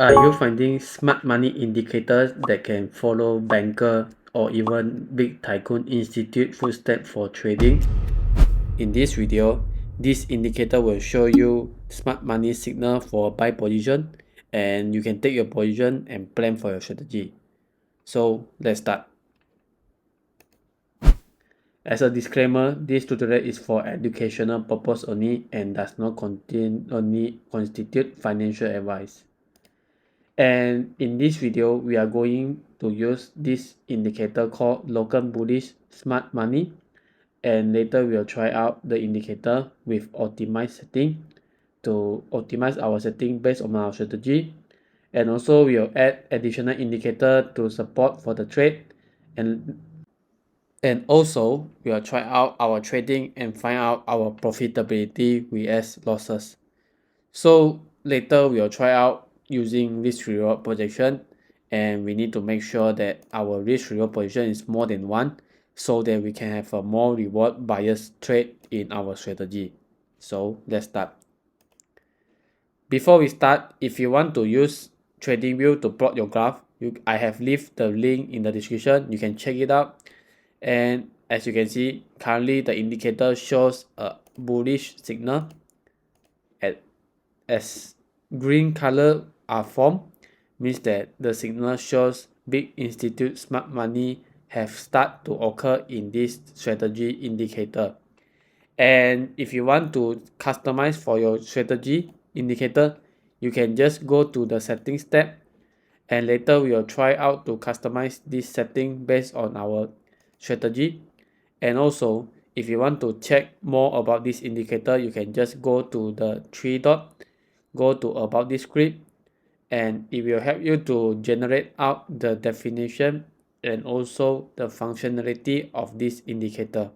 Are you finding smart money indicators that can follow banker or even big tycoon institute footsteps for trading? In this video, this indicator will show you smart money signal for buy position, and you can take your position and plan for your strategy. So let's start. As a disclaimer, this tutorial is for educational purpose only and does not constitute financial advice. And in this video, we are going to use this indicator called local bullish smart money, and later we'll try out the indicator with optimized setting to optimize our setting based on our strategy, and also we'll add additional indicator to support for the trade, and also we'll try out our trading and find out our profitability vs losses. So later we'll try out using risk reward projection, and we need to make sure that our risk reward position is more than one so that we can have a more reward biased trade in our strategy. So let's start. Before we start, if you want to use TradingView to plot your graph, I have left the link in the description. You can check it out. And as you can see, currently the indicator shows a bullish signal as green color are formed, means that the signal shows big institute smart money have start to occur in this strategy indicator. And if you want to customize for your strategy indicator, you can just go to the settings tab, and later we will try out to customize this setting based on our strategy. And also, if you want to check more about this indicator, you can just go to the three dot, go to about this script, and it will help you to generate out the definition and also the functionality of this indicator.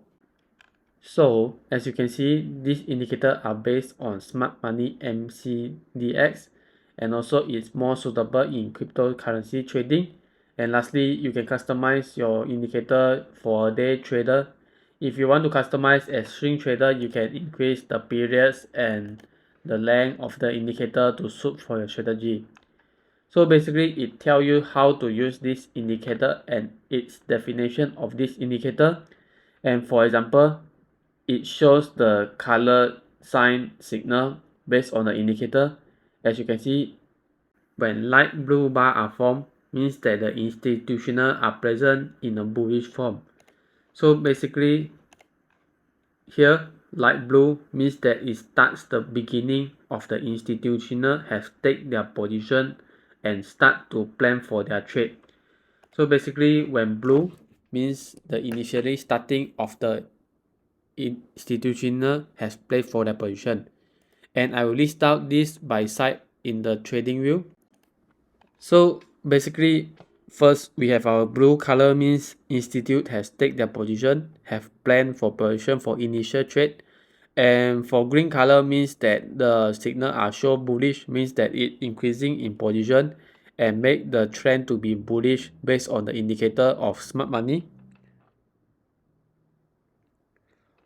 So as you can see, these indicators are based on smart money MCDX, and also it's more suitable in cryptocurrency trading. And lastly, you can customize your indicator for a day trader. If you want to customize as swing trader, you can increase the periods and the length of the indicator to suit for your strategy. So basically, it tells you how to use this indicator and its definition of this indicator. And for example, it shows the color sign signal based on the indicator. As you can see, when light blue bar are formed, means that the institutional are present in a bullish form. So basically, here light blue means that it starts the beginning of the institutional have take their position and start to plan for their trade. So basically, when blue means the initially starting of the institutional has played for their position, and I will list out this by side in the TradingView. So basically, first we have our blue color means institute has take their position, have planned for position for initial trade, and for green color means that the signal are show bullish, means that it increasing in position and make the trend to be bullish based on the indicator of smart money.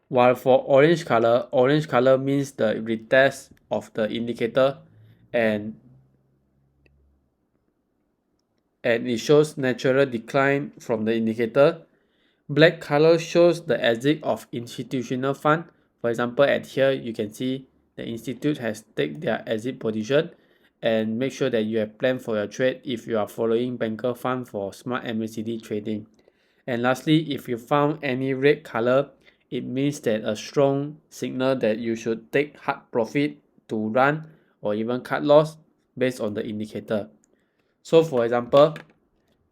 While for orange color means the retest of the indicator, and it shows natural decline from the indicator. Black color shows the exit of institutional fund. For example, at here you can see the institute has take their exit position, and make sure that you have planned for your trade if you are following banker fund for smart MACD trading. And lastly, if you found any red color, it means that a strong signal that you should take hard profit to run or even cut loss based on the indicator. So for example,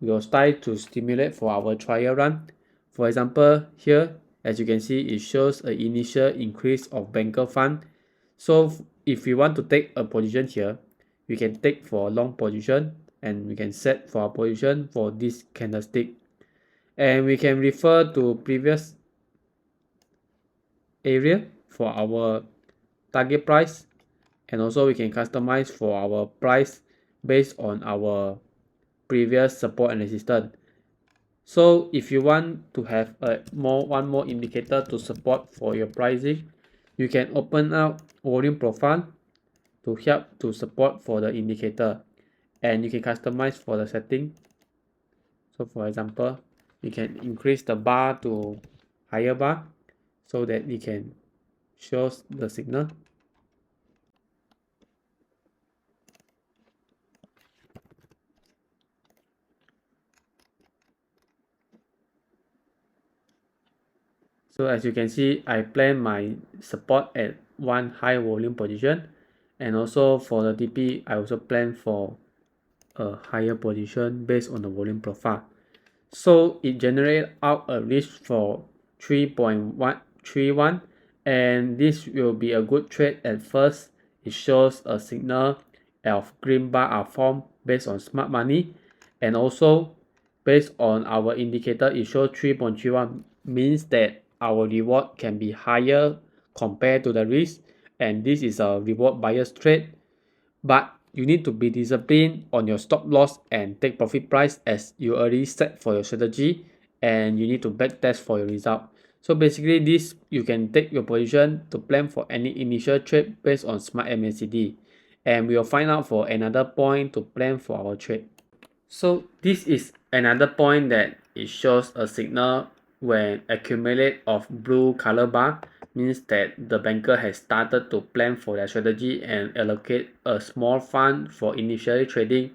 we will start to stimulate for our trial run. For example, here as you can see, it shows an initial increase of banker fund. So if we want to take a position here, we can take for a long position, and we can set for our position for this candlestick, and we can refer to previous area for our target price, and also we can customize for our price based on our previous support and resistance. So if you want to have one more indicator to support for your pricing, you can open up volume profile to help to support for the indicator. and you can customize for the setting. So for example, you can increase the bar to higher bar so that it can show the signal. So as you can see, I plan my support at one high volume position, and also for the TP, I also plan for a higher position based on the volume profile. So it generates out a risk for 3.131, and this will be a good trade at first. It shows a signal of green bar are formed based on smart money, and also based on our indicator, it shows 3.31 means that our reward can be higher compared to the risk, and this is a reward bias trade. But you need to be disciplined on your stop loss and take profit price as you already set for your strategy, and you need to back test for your result. So basically this, you can take your position to plan for any initial trade based on smart MACD, and we will find out for another point to plan for our trade. So this is another point that it shows a signal when accumulate of blue color bar means that the banker has started to plan for their strategy and allocate a small fund for initially trading.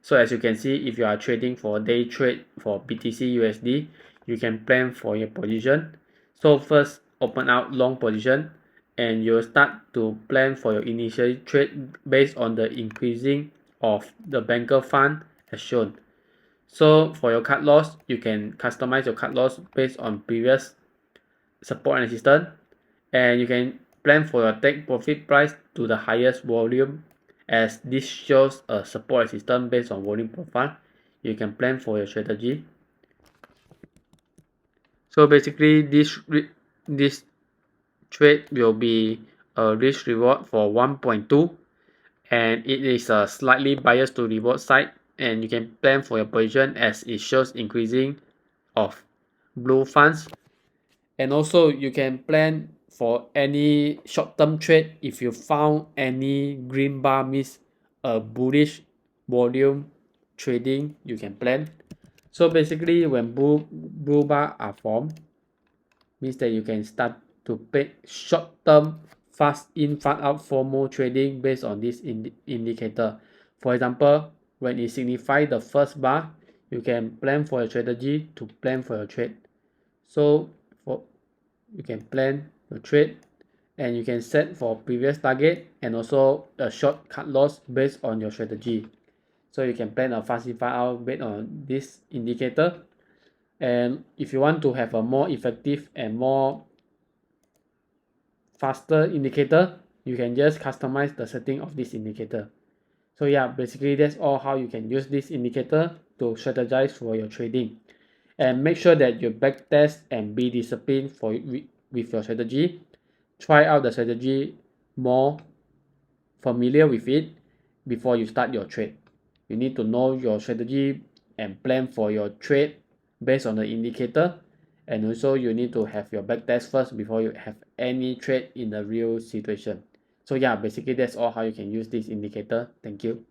So as you can see, if you are trading for day trade for BTC USD, you can plan for your position. So first open out long position, and you'll start to plan for your initial trade based on the increasing of the banker fund as shown. So for your cut loss, you can customize your cut loss based on previous support and resistance, and you can plan for your take profit price to the highest volume, as this shows a support resistance based on volume profile. You can plan for your strategy. So basically this trade will be a risk reward for 1.2, and it is a slightly biased to reward side, and you can plan for your position as it shows increasing of blue funds. And also you can plan for any short-term trade if you found any green bar means a bullish volume trading, you can plan. So basically when blue bar are formed means that you can start to pick short-term fast in fast out FOMO trading based on this indicator. For example, when it signifies the first bar, you can plan for your strategy to plan for your trade. So for you can plan your trade, and you can set for previous target and also a short cut loss based on your strategy. So you can plan a fast in fast out based on this indicator. And if you want to have a more effective and more faster indicator, you can just customize the setting of this indicator. So yeah, basically that's all how you can use this indicator to strategize for your trading. And make sure that you backtest and be disciplined with your strategy. Try out the strategy more familiar with it before you start your trade. You need to know your strategy and plan for your trade based on the indicator, and also you need to have your backtest first before you have any trade in the real situation. So yeah, basically that's all how you can use this indicator. Thank you.